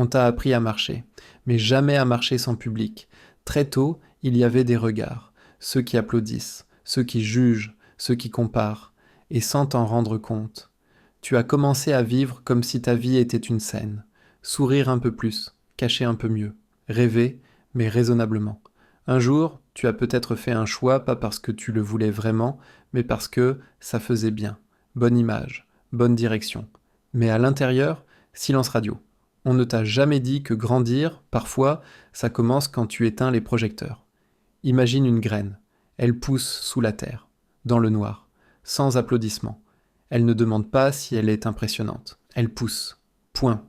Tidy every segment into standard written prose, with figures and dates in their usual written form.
On t'a appris à marcher, mais jamais à marcher sans public. Très tôt, il y avait des regards, ceux qui applaudissent, ceux qui jugent, ceux qui comparent, et sans t'en rendre compte. Tu as commencé à vivre comme si ta vie était une scène. Sourire un peu plus, cacher un peu mieux, rêver, mais raisonnablement. Un jour, tu as peut-être fait un choix pas parce que tu le voulais vraiment, mais parce que ça faisait bien. Bonne image, bonne direction. Mais à l'intérieur, silence radio. On ne t'a jamais dit que grandir, parfois, ça commence quand tu éteins les projecteurs. Imagine une graine. Elle pousse sous la terre, dans le noir, sans applaudissements. Elle ne demande pas si elle est impressionnante. Elle pousse. Point.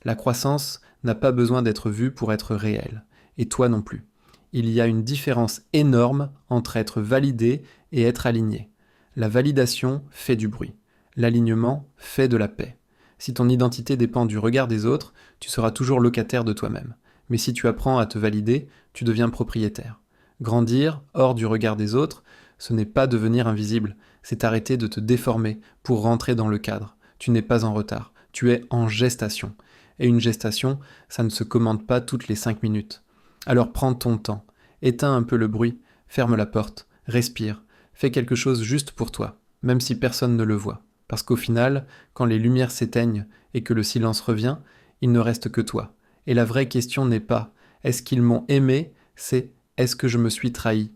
La croissance n'a pas besoin d'être vue pour être réelle. Et toi non plus. Il y a une différence énorme entre être validé et être aligné. La validation fait du bruit. L'alignement fait de la paix. Si ton identité dépend du regard des autres, tu seras toujours locataire de toi-même. Mais si tu apprends à te valider, tu deviens propriétaire. Grandir, hors du regard des autres, ce n'est pas devenir invisible, c'est arrêter de te déformer pour rentrer dans le cadre. Tu n'es pas en retard, tu es en gestation. Et une gestation, ça ne se commande pas toutes les 5 minutes. Alors prends ton temps, éteins un peu le bruit, ferme la porte, respire, fais quelque chose juste pour toi, même si personne ne le voit. Parce qu'au final, quand les lumières s'éteignent et que le silence revient, il ne reste que toi. Et la vraie question n'est pas est-ce qu'ils m'ont aimé, c'est est-ce que je me suis trahi.